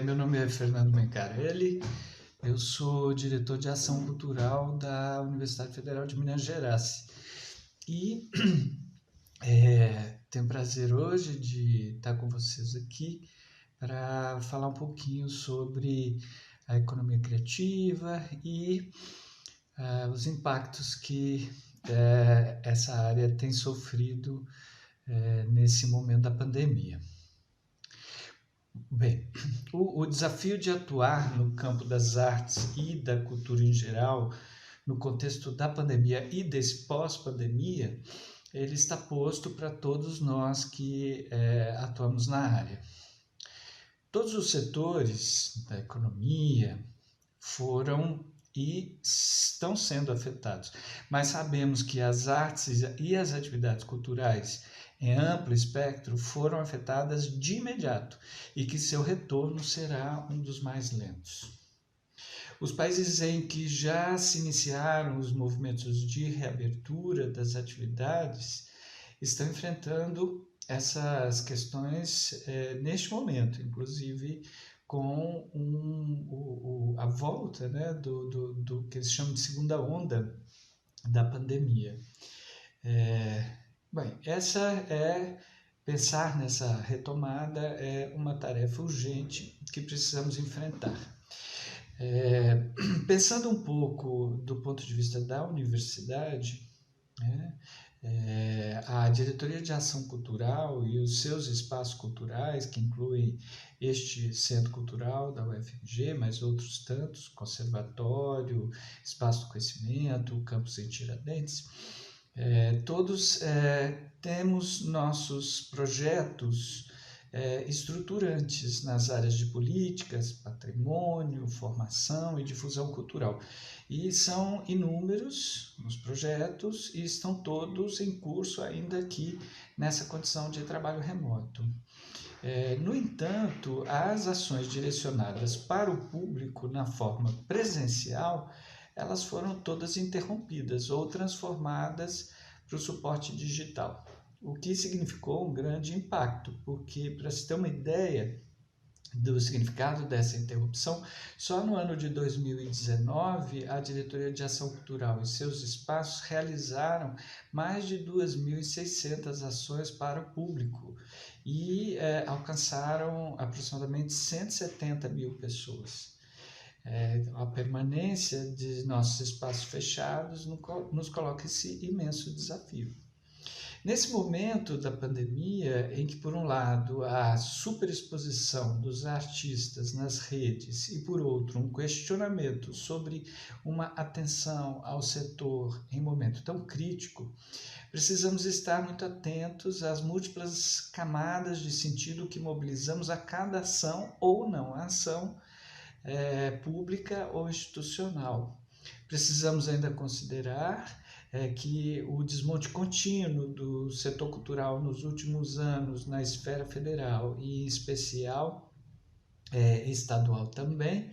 Meu nome é Fernando Mencarelli, eu sou diretor de ação cultural da Universidade Federal de Minas Gerais e tenho o prazer hoje de estar com vocês aqui para falar um pouquinho sobre a economia criativa e os impactos que essa área tem sofrido nesse momento da pandemia. Bem, o desafio de atuar no campo das artes e da cultura em geral, no contexto da pandemia e desse pós-pandemia, ele está posto para todos nós que atuamos na área. Todos os setores da economia foram e estão sendo afetados, mas sabemos que as artes e as atividades culturais em amplo espectro foram afetadas de imediato e que seu retorno será um dos mais lentos. Os países em que já se iniciaram os movimentos de reabertura das atividades estão enfrentando essas questões neste momento, inclusive com a volta do que eles chamam de segunda onda da pandemia. Pensar nessa retomada é uma tarefa urgente que precisamos enfrentar. Pensando um pouco do ponto de vista da universidade, a Diretoria de Ação Cultural e os seus espaços culturais, que incluem este Centro Cultural da UFMG, mas outros tantos, Conservatório, Espaço do Conhecimento, Campus em Tiradentes, todos temos nossos projetos estruturantes nas áreas de políticas, patrimônio, formação e difusão cultural. E são inúmeros os projetos e estão todos em curso ainda aqui nessa condição de trabalho remoto. No entanto, as ações direcionadas para o público na forma presencial, elas foram todas interrompidas ou transformadas para o suporte digital, o que significou um grande impacto, porque, para se ter uma ideia do significado dessa interrupção, só no ano de 2019, a Diretoria de Ação Cultural e seus espaços realizaram mais de 2.600 ações para o público e alcançaram aproximadamente 170 mil pessoas. A permanência de nossos espaços fechados nos coloca esse imenso desafio. Nesse momento da pandemia, em que, por um lado, a superexposição dos artistas nas redes e, por outro, um questionamento sobre uma atenção ao setor em momento tão crítico, precisamos estar muito atentos às múltiplas camadas de sentido que mobilizamos a cada ação ou não ação pública ou institucional. Precisamos ainda considerar que o desmonte contínuo do setor cultural nos últimos anos na esfera federal e, em especial, estadual também,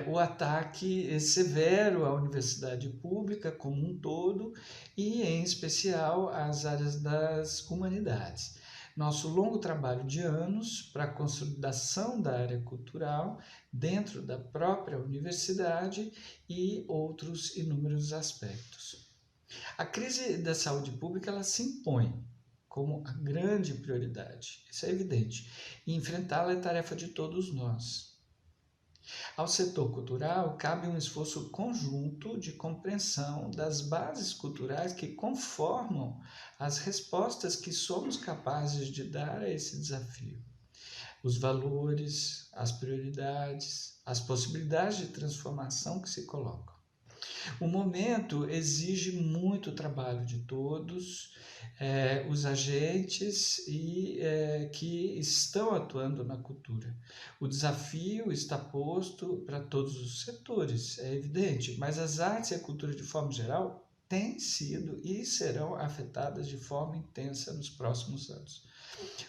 o ataque severo à universidade pública como um todo e, em especial, às áreas das humanidades. Nosso longo trabalho de anos para a consolidação da área cultural dentro da própria universidade e outros inúmeros aspectos. A crise da saúde pública ela se impõe como a grande prioridade, isso é evidente, e enfrentá-la é tarefa de todos nós. Ao setor cultural, cabe um esforço conjunto de compreensão das bases culturais que conformam as respostas que somos capazes de dar a esse desafio. Os valores, as prioridades, as possibilidades de transformação que se colocam. O momento exige muito trabalho de todos os agentes que estão atuando na cultura. O desafio está posto para todos os setores, é evidente, mas as artes e a cultura de forma geral têm sido e serão afetadas de forma intensa nos próximos anos.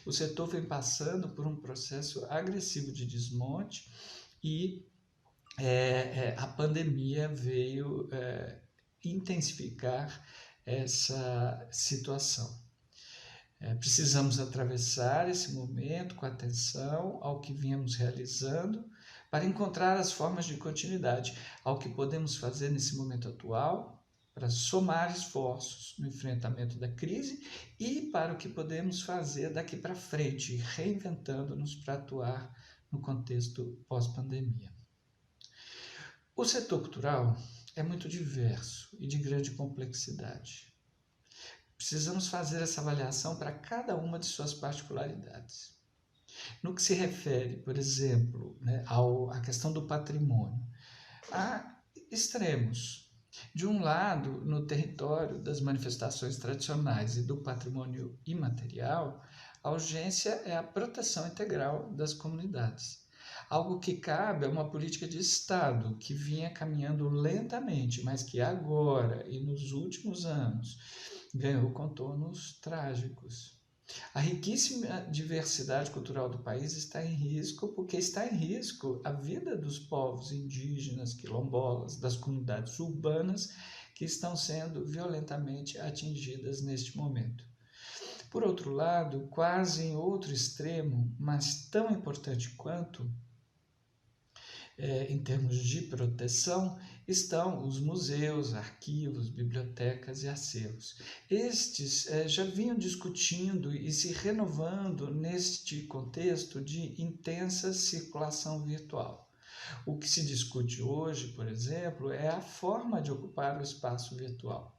O setor vem passando por um processo agressivo de desmonte e a pandemia veio intensificar essa situação. Precisamos atravessar esse momento com atenção ao que viemos realizando para encontrar as formas de continuidade, ao que podemos fazer nesse momento atual para somar esforços no enfrentamento da crise e para o que podemos fazer daqui para frente, reinventando-nos para atuar no contexto pós-pandemia. O setor cultural é muito diverso e de grande complexidade. Precisamos fazer essa avaliação para cada uma de suas particularidades. No que se refere, por exemplo, à questão do patrimônio, há extremos. De um lado, no território das manifestações tradicionais e do patrimônio imaterial, a urgência é a proteção integral das comunidades. Algo que cabe a uma política de Estado que vinha caminhando lentamente, mas que agora e nos últimos anos ganhou contornos trágicos. A riquíssima diversidade cultural do país está em risco porque está em risco a vida dos povos indígenas, quilombolas, das comunidades urbanas que estão sendo violentamente atingidas neste momento. Por outro lado, quase em outro extremo, mas tão importante quanto, em termos de proteção, estão os museus, arquivos, bibliotecas e acervos. Estes já vinham discutindo e se renovando neste contexto de intensa circulação virtual. O que se discute hoje, por exemplo, é a forma de ocupar o espaço virtual.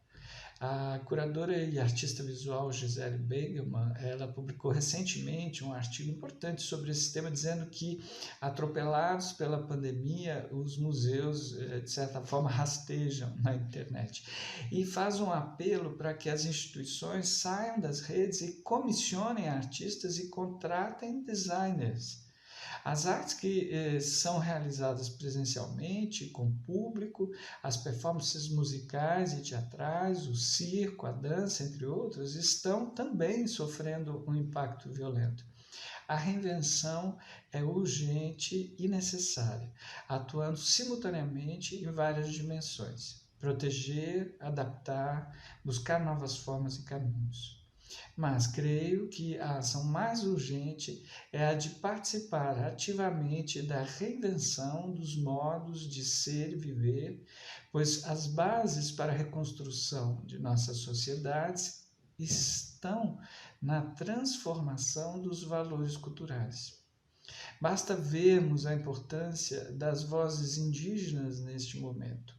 A curadora e artista visual Gisele Beigelman, ela publicou recentemente um artigo importante sobre esse tema, dizendo que, atropelados pela pandemia, os museus, de certa forma, rastejam na internet. E faz um apelo para que as instituições saiam das redes e comissionem artistas e contratem designers. As artes que são realizadas presencialmente, com público, as performances musicais e teatrais, o circo, a dança, entre outros, estão também sofrendo um impacto violento. A reinvenção é urgente e necessária, atuando simultaneamente em várias dimensões. Proteger, adaptar, buscar novas formas e caminhos. Mas creio que a ação mais urgente é a de participar ativamente da reinvenção dos modos de ser e viver, pois as bases para a reconstrução de nossas sociedades estão na transformação dos valores culturais. Basta vermos a importância das vozes indígenas neste momento.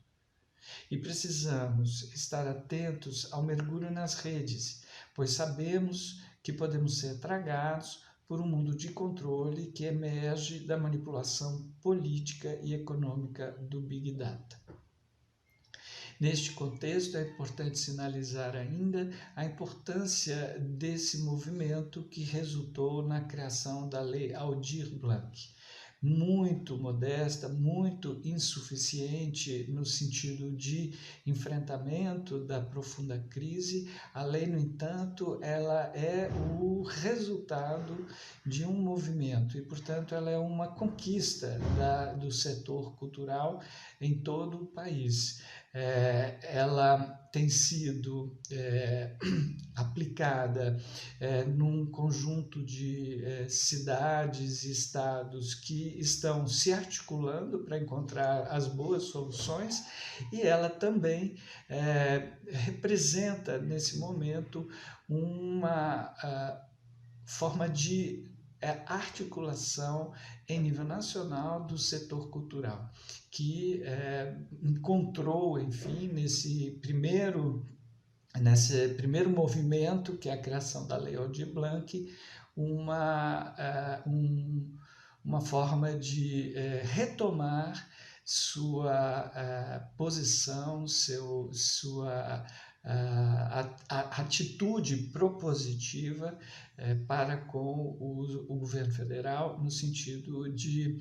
E precisamos estar atentos ao mergulho nas redes, pois sabemos que podemos ser tragados por um mundo de controle que emerge da manipulação política e econômica do Big Data. Neste contexto, é importante sinalizar ainda a importância desse movimento que resultou na criação da Lei Aldir Blanc, muito modesta, muito insuficiente no sentido de enfrentamento da profunda crise. A lei, no entanto, ela é o resultado de um movimento e, portanto, ela é uma conquista do setor cultural em todo o país. Ela tem sido aplicada num conjunto de cidades e estados que estão se articulando para encontrar as boas soluções, e ela também representa, nesse momento, uma forma de articulação em nível nacional do setor cultural, que encontrou, enfim, nesse primeiro movimento, que é a criação da Lei Aldir Blanc, uma forma de retomar sua posição, sua atitude propositiva para com o governo federal, no sentido de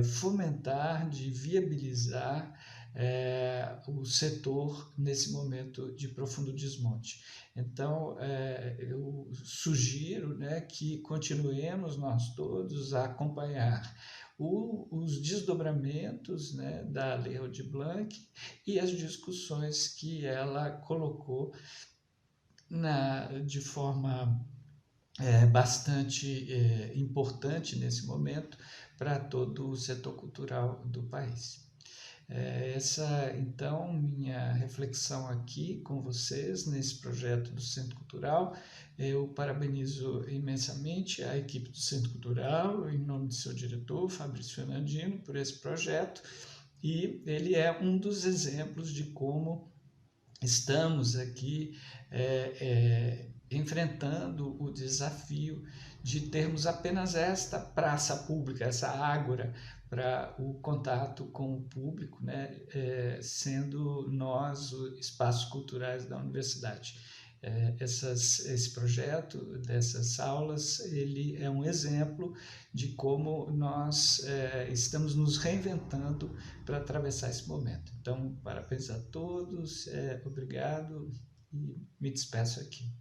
fomentar, de viabilizar o setor nesse momento de profundo desmonte. Então, eu sugiro que continuemos nós todos a acompanhar os desdobramentos da Lei Aldir Blanc e as discussões que ela colocou de forma bastante importante nesse momento para todo o setor cultural do país. Essa, então, minha reflexão aqui com vocês nesse projeto do Centro Cultural. Eu parabenizo imensamente a equipe do Centro Cultural, em nome do seu diretor, Fabrício Fernandino, por esse projeto, e ele é um dos exemplos de como estamos aqui enfrentando o desafio de termos apenas esta praça pública, essa ágora para o contato com o público, né, sendo nós os espaços culturais da universidade. Esse projeto dessas aulas, ele é um exemplo de como nós estamos nos reinventando para atravessar esse momento. Então, parabéns a todos, obrigado e me despeço aqui.